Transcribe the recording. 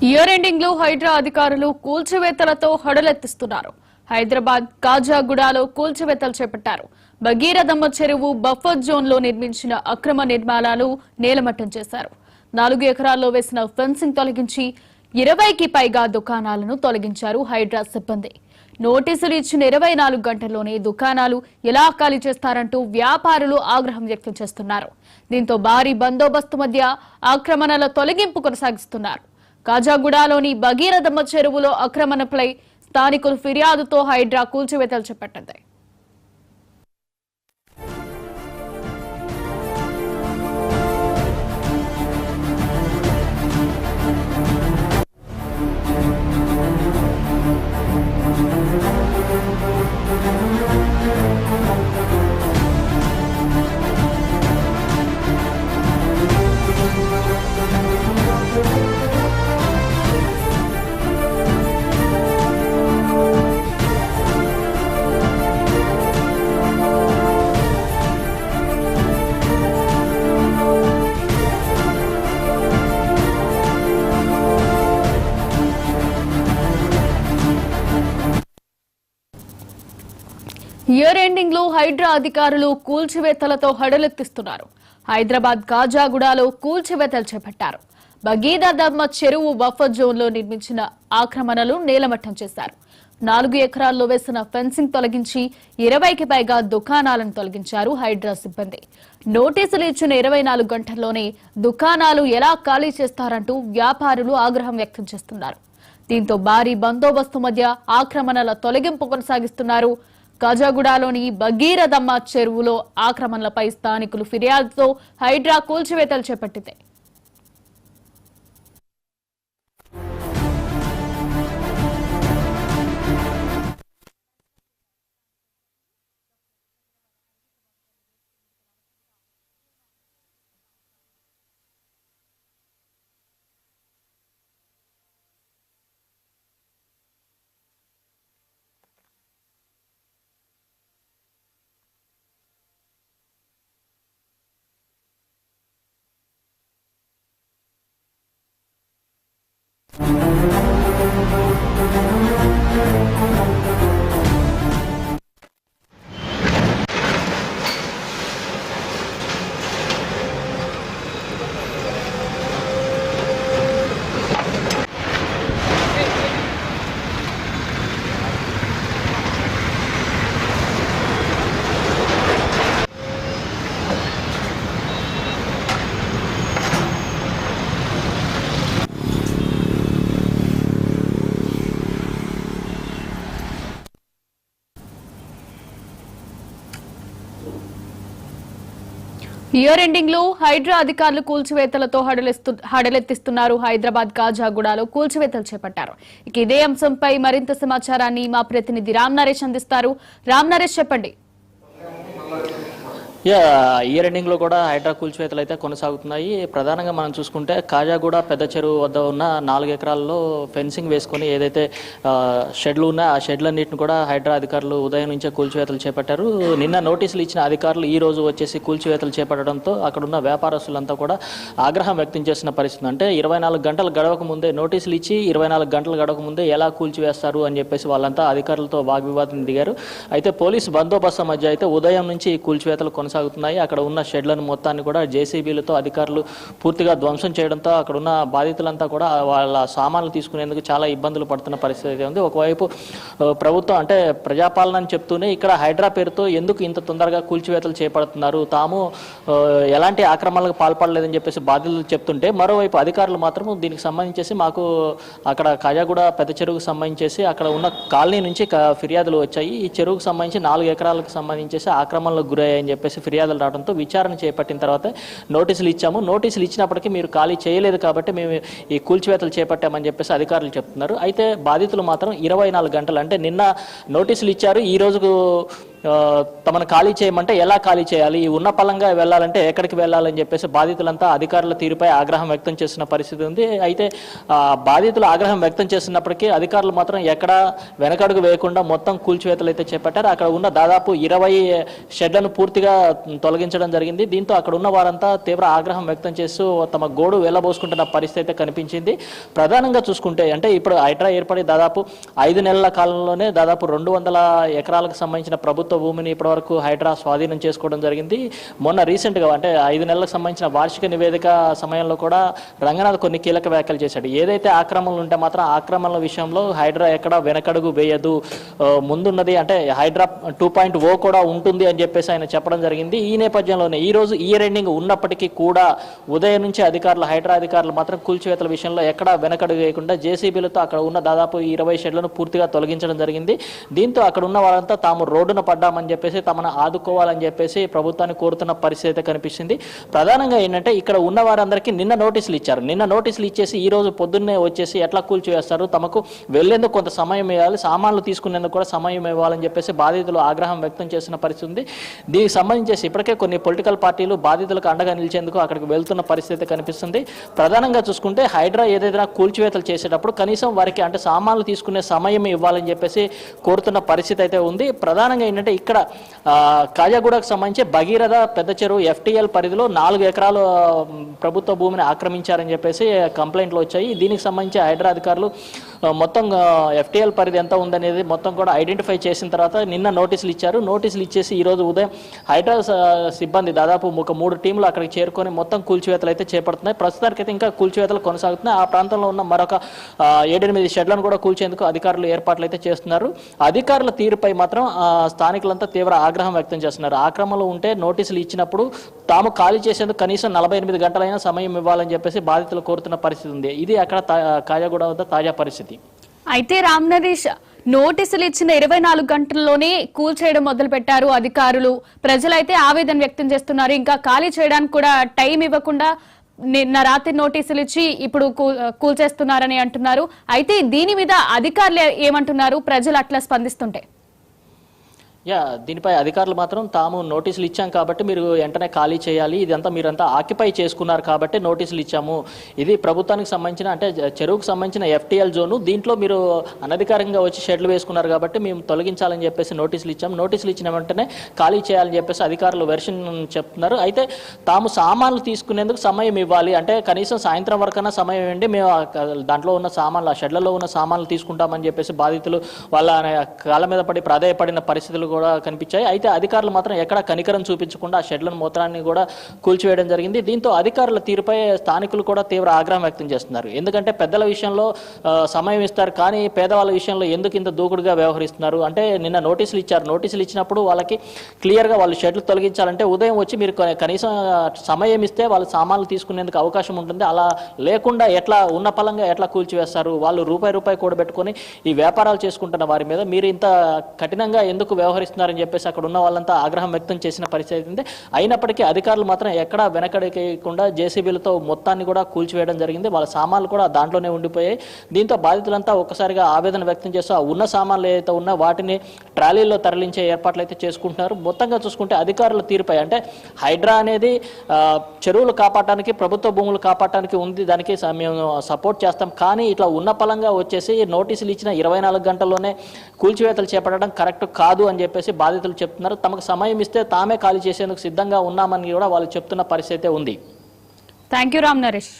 Year ending లో హైడ్రా అధికారులు కూల్చివేతలతో హడలెత్తిస్తున్నారు. హైదరాబాద్ కాజాగూడలో కూల్చివేతలు చేపట్టారు. భగీరథమ్మ చెరువు బఫర్ జోన్ లో నిర్మించిన అక్రమ నిర్మాణాలు నేలమట్టం చేశారు. 4 ఎకరాల్లో వేసిన ఫెన్సింగ్ తొలగించి 20కి పైగా దుకాణాలను తొలగించారు హైడ్రా సిబ్బంది. నోటీసులు ఇచ్చిన 24 గంటల్లోనే దుకాణాలు ఎలా ఖాళీ చేస్తారంటూ వ్యాపారులు ఆగ్రహం వ్యక్తం చేస్తున్నారు. దీంతో భారీ బందోబస్తు మధ్య ఆక్రమణల తొలగింపు కొనసాగిస్తున్నారు. కాజాగూడలోని భగీరథమ్మ చెరువులో ఆక్రమణపై స్థానికులు ఫిర్యాదుతో హైడ్రా కూల్చివేతలు చేపట్టింది. ఇయర్ ఎండింగ్ లో హైడ్రా అధికారులు కూల్చివేతలతో హడలెత్తిస్తున్నారు. హైదరాబాద్ కాజాగూడలో కూల్చివేతలు చేపట్టారు. భగీరథమ్మ చెరువు బఫర్ జోన్ లో నిర్మించిన ఆక్రమణలు నేలమట్టం చేశారు. 4 ఎకరాల్లో వేసిన ఫెన్సింగ్ తొలగించి 20కి పైగా దుకాణాలను తొలగించారు హైడ్రా సిబ్బంది. నోటీసులు ఇచ్చిన 24 గంటల్లోనే దుకాణాలు ఎలా ఖాళీ చేస్తారంటూ వ్యాపారులు ఆగ్రహం వ్యక్తం చేస్తున్నారు. దీంతో భారీ బందోబస్తు మధ్య ఆక్రమణల తొలగింపు కొనసాగిస్తున్నారు. కాజాగూడలోని భగీరథమ్మ చెరువులో ఆక్రమణలపై స్థానికులు ఫిర్యాదుతో హైడ్రా కూల్చివేతలు చేపట్టింది. ఇయర్ ఎండింగ్ లో హైడ్రా అధికారులు కూల్చివేతలతో హడలెత్తిస్తున్నారు. హైదరాబాద్ కాజాగూడలో కూల్చివేతలు చేపట్టారు. ఇక ఇదే అంశంపై మరింత సమాచారాన్ని మా ప్రతినిధి రామ్ నరేష్ అందిస్తారు. రామ్ నరేష్, చెప్పండి. ఇయర్ ఎండింగ్ లో కూడా హైడ్రా కూల్చివేతలు అయితే కొనసాగుతున్నాయి. ప్రధానంగా మనం చూసుకుంటే కాజాగూడ పెద్ద చెరువు వద్ద ఉన్న 4 ఎకరాల్లో ఫెన్సింగ్ వేసుకొని ఏదైతే షెడ్లు ఉన్నాయో ఆ షెడ్లన్నింటిని కూడా హైడ్రా అధికారులు ఉదయం నుంచే కూల్చివేతలు చేపట్టారు. నిన్న నోటీసులు ఇచ్చిన అధికారులు ఈ రోజు వచ్చేసి కూల్చివేతలు చేపట్టడంతో అక్కడున్న వ్యాపారస్తులంతా కూడా ఆగ్రహం వ్యక్తం చేసిన పరిస్థితి. అంటే 24 గంటలు గడవక ముందే నోటీసులు ఇచ్చి 24 గంటలు గడవక ముందే ఎలా కూల్చివేస్తారు అని చెప్పేసి వాళ్ళంతా అధికారులతో వాగ్వివాదం దిగారు. అయితే పోలీసు బందోబస్తు మధ్య అయితే ఉదయం నుంచి కూల్చివేతలు కొనసాగుతున్నాయి. అక్కడ ఉన్న షెడ్లను మొత్తాన్ని కూడా జేసీబీలతో అధికారులు పూర్తిగా ధ్వంసం చేయడంతో అక్కడ ఉన్న బాధితులంతా కూడా వాళ్ళ సామాన్లు తీసుకునేందుకు చాలా ఇబ్బందులు పడుతున్న పరిస్థితి ఉంది. ఒకవైపు ప్రభుత్వం అంటే ప్రజాపాలన అని చెప్తూనే ఇక్కడ హైడ్రా పేరుతో ఎందుకు ఇంత తొందరగా కూల్చివేతలు చేపడుతున్నారు, తాము ఎలాంటి ఆక్రమణలకు పాల్పడలేదని చెప్పేసి బాధితులు చెప్తుంటే, మరోవైపు అధికారులు మాత్రం దీనికి సంబంధించేసి మాకు అక్కడ కాజాగూడ పెద్ద చెరువుకు సంబంధించేసి అక్కడ ఉన్న కాలనీ నుంచి ఫిర్యాదులు వచ్చాయి. ఈ చెరువుకు సంబంధించి 4 ఎకరాలకు సంబంధించేసి ఆక్రమణలకు గురయ్యాయని చెప్పేసి ఫిర్యాదులు రావడంతో విచారణ చేపట్టిన తర్వాత నోటీసులు ఇచ్చాము. నోటీసులు ఇచ్చినప్పటికీ మీరు ఖాళీ చేయలేదు కాబట్టి మేము ఈ కూల్చివేతలు చేపట్టామని చెప్పేసి అధికారులు చెప్తున్నారు. అయితే బాధితులు మాత్రం 24 గంటలు అంటే నిన్న నోటీసులు ఇచ్చారు, ఈ రోజుకు తమను ఖాళీ చేయమంటే ఎలా ఖాళీ చేయాలి, ఈ ఉన్న పలంగా వెళ్ళాలంటే ఎక్కడికి వెళ్ళాలని చెప్పేసి బాధితులంతా అధికారుల తీరుపై ఆగ్రహం వ్యక్తం చేసిన పరిస్థితి ఉంది. అయితే బాధితులు ఆగ్రహం వ్యక్తం చేసినప్పటికీ అధికారులు మాత్రం ఎక్కడ వెనకడుగు వేయకుండా మొత్తం కూల్చివేతలు అయితే చేపట్టారు. అక్కడ ఉన్న దాదాపు 20 షెడ్లను పూర్తిగా తొలగించడం జరిగింది. దీంతో అక్కడ ఉన్న వారంతా తీవ్ర ఆగ్రహం వ్యక్తం చేస్తూ తమ గోడు వెళ్ళబోసుకుంటున్న పరిస్థితి అయితే కనిపించింది. ప్రధానంగా చూసుకుంటే అంటే ఇప్పుడు హైడ్రా ఏర్పడి దాదాపు 5 నెలల కాలంలోనే దాదాపు 200 ఎకరాలకు సంబంధించిన ప్రభుత్వ భూమిని ఇప్పటివరకు హైడ్రా స్వాధీనం చేసుకోవడం జరిగింది. మొన్న రీసెంట్గా అంటే 5 నెలలకు సంబంధించిన వార్షిక నివేదిక సమయంలో కూడా రంగనాథ్ కొన్ని కీలక వ్యాఖ్యలు చేశాడు. ఏదైతే ఆక్రమణలు ఉంటే మాత్రం ఆక్రమణల విషయంలో హైడ్రా ఎక్కడ వెనకడుగు వేయదు, ముందున్నది అంటే హైడ్రా 2.0 కూడా ఉంటుంది అని చెప్పేసి ఆయన చెప్పడం జరిగింది. ఈ నేపథ్యంలోనే ఈ రోజు ఇయర్ ఎండింగ్ ఉన్నప్పటికీ కూడా ఉదయం నుంచి హైడ్రా అధికారులు మాత్రం కూల్చివేతల విషయంలో ఎక్కడా వెనకడుగు వేయకుండా జేసీబీలతో అక్కడ ఉన్న దాదాపు 20 షెడ్లను పూర్తిగా తొలగించడం జరిగింది. దీంతో అక్కడ ఉన్న వారంతా తాము రోడ్డున పడ్డామని చెప్పేసి తమను ఆదుకోవాలని చెప్పేసి ప్రభుత్వాన్ని కోరుతున్న పరిస్థితి అయితే కనిపిస్తుంది. ప్రధానంగా ఏంటంటే ఇక్కడ ఉన్న వారందరికీ నిన్న నోటీసులు ఇచ్చారు. నిన్న నోటీసులు ఇచ్చేసి ఈ రోజు పొద్దున్నే వచ్చేసి ఎట్లా కూల్చివేస్తారు, తమకు వెళ్లేందుకు కొంత సమయం ఇవ్వాలి, సామాన్లు తీసుకునేందుకు కూడా సమయం ఇవ్వాలని చెప్పేసి బాధితులు ఆగ్రహం వ్యక్తం చేసిన పరిస్థితి ఉంది. దీనికి సంబంధించి ఇప్పటికే కొన్ని పొలిటికల్ పార్టీలు బాధితులకు అండగా నిలిచేందుకు అక్కడికి వెళ్తున్న పరిస్థితి కనిపిస్తుంది. ప్రధానంగా చూసుకుంటే హైడ్రా ఏదైనా కూల్చివేతలు చేసేటప్పుడు కనీసం వారికి అంటే సామాన్లు తీసుకునే సమయం ఇవ్వాలని చెప్పేసి కోరుతున్న పరిస్థితి అయితే ఉంది. ప్రధానంగా ఏంటంటే ఇక్కడ కాజాగూడకు సంబంధించి భగీరథ పెద్ద చెరువు FTL పరిధిలో 4 ఎకరాలు ప్రభుత్వ భూమిని ఆక్రమించారని చెప్పేసి కంప్లైంట్లు వచ్చాయి. దీనికి సంబంధించి హైడ్రా అధికారులు మొత్తం FTL పరిధి ఎంత ఉందనేది మొత్తం కూడా ఐడెంటిఫై చేసిన తర్వాత నిన్న నోటీసులు ఇచ్చారు. నోటీసులు ఇచ్చేసి ఈరోజు ఉదయం హైడ్రా సిబ్బంది దాదాపు 3 టీంలు అక్కడికి చేరుకొని మొత్తం కూల్చివేతలు అయితే చేపడుతున్నాయి. ప్రస్తుతానికైతే ఇంకా కూల్చివేతలు కొనసాగుతున్నాయి. ఆ ప్రాంతంలో ఉన్న మరొక 7-8 షెడ్లను కూడా కూల్చేందుకు అధికారులు ఏర్పాట్లు అయితే చేస్తున్నారు. అధికారుల తీరుపై మాత్రం స్థానికులంతా తీవ్ర ఆగ్రహం వ్యక్తం చేస్తున్నారు. ఆక్రమణలు ఉంటే నోటీసులు ఇచ్చినప్పుడు తాము ఖాళీ చేసేందుకు కనీసం 48 గంటలైనా సమయం ఇవ్వాలని చెప్పేసి బాధితులు కోరుతున్న పరిస్థితి ఉంది. ఇది అక్కడ కాజాగూడ వద్ద తాజా పరిస్థితి. అయితే రామ్ నరేష్, నోటీసులు ఇచ్చిన 24 గంటల్లోనే కూల్చేయడం మొదలు పెట్టారు అధికారులు. ప్రజలైతే ఆవేదన వ్యక్తం చేస్తున్నారు. ఇంకా ఖాళీ చేయడానికి కూడా టైం ఇవ్వకుండా నిన్న రాత్రి నోటీసులు ఇచ్చి ఇప్పుడు కూల్చేస్తున్నారని అంటున్నారు. అయితే దీని మీద అధికారులు ఏమంటున్నారు, ప్రజలు అట్లా స్పందిస్తుంటే? దీనిపై అధికారులు మాత్రం తాము నోటీసులు ఇచ్చాం కాబట్టి మీరు వెంటనే ఖాళీ చేయాలి, ఇదంతా మీరంతా ఆక్యుపై చేసుకున్నారు కాబట్టి నోటీసులు ఇచ్చాము, ఇది ప్రభుత్వానికి సంబంధించిన అంటే చెరువుకు సంబంధించిన FTL జోను, దీంట్లో మీరు అనధికారికంగా వచ్చి షెడ్లు వేసుకున్నారు కాబట్టి మేము తొలగించాలని చెప్పేసి నోటీసులు ఇచ్చాము, నోటీసులు ఇచ్చిన వెంటనే ఖాళీ చేయాలని చెప్పేసి అధికారులు వెర్షన్ చెప్తున్నారు. అయితే తాము సామాన్లు తీసుకునేందుకు సమయం ఇవ్వాలి, అంటే కనీసం సాయంత్రం వరకైనా సమయం ఇవ్వండి, మేము దాంట్లో ఉన్న సామాన్లు ఆ షెడ్లలో ఉన్న సామాన్లు తీసుకుంటామని చెప్పేసి బాధితులు వాళ్ళ కాళ్ళ మీద పడి ప్రాధాయపడిన పరిస్థితులు కూడా కనిపించాయి. అయితే అధికారులు మాత్రం ఎక్కడ కనికరం చూపించకుండా ఆ షెడ్లను మొత్తాన్ని కూడా కూల్చివేయడం జరిగింది. దీంతో అధికారుల తీరుపై స్థానికులు కూడా తీవ్ర ఆగ్రహం వ్యక్తం చేస్తున్నారు. ఎందుకంటే పెద్దల విషయంలో సమయం ఇస్తారు కానీ పేదవాళ్ళ విషయంలో ఎందుకు ఇంత దూకుడుగా వ్యవహరిస్తున్నారు అంటే నిన్న నోటీసులు ఇచ్చారు. నోటీసులు ఇచ్చినప్పుడు వాళ్ళకి క్లియర్గా వాళ్ళు షెడ్లు తొలగించాలంటే ఉదయం వచ్చి మీరు కనీసం సమయం ఇస్తే వాళ్ళు సామాన్లు తీసుకునేందుకు అవకాశం ఉంటుంది. అలా లేకుండా ఎట్లా ఉన్న పలంగా ఎట్లా కూల్చివేస్తారు? వాళ్ళు రూపాయి కూడబెట్టుకొని ఈ వ్యాపారాలు చేసుకుంటున్న వారి మీద మీరు ఇంత కఠినంగా ఎందుకు వ్యవహరిస్తున్నారని చెప్పేసి అక్కడ ఉన్న వాళ్ళంతా ఆగ్రహం వ్యక్తం చేసిన పరిస్థితి ఉంది. అయినప్పటికీ అధికారులు మాత్రం ఎక్కడా వెనకడికేయకుండా జేసీబీలతో మొత్తాన్ని కూడా కూల్చివేయడం జరిగింది. వాళ్ళ సామాన్లు కూడా దాంట్లోనే ఉండిపోయాయి. దీంతో బాధితులంతా ఒక్కసారిగా ఆవేదన వ్యక్తం చేస్తూ ఆ ఉన్న సామాన్లు ఏదైతే ఉన్నా వాటిని ట్రాలీల్లో తరలించే ఏర్పాట్లు అయితే చేసుకుంటున్నారు. మొత్తంగా చూసుకుంటే అధికారుల తీరుపై అంటే హైడ్రా అనేది చెరువులు కాపాడటానికి ప్రభుత్వ భూములు కాపాడటానికి ఉంది, దానికి మేము సపోర్ట్ చేస్తాం. కానీ ఇట్లా ఉన్న పలంగా వచ్చేసి నోటీసులు ఇచ్చిన 24 గంటల్లోనే కూల్చివేతలు చేపట్టడం కరెక్ట్ కాదు అని చెప్పేసి బాధితులు చెప్తున్నారు. తమకు సమయం ఇస్తే తామే ఖాళీ చేసేందుకు సిద్ధంగా ఉన్నామని కూడా వాళ్ళు చెప్తున్న పరిస్థితి ఉంది. Thank you Ram Naresh.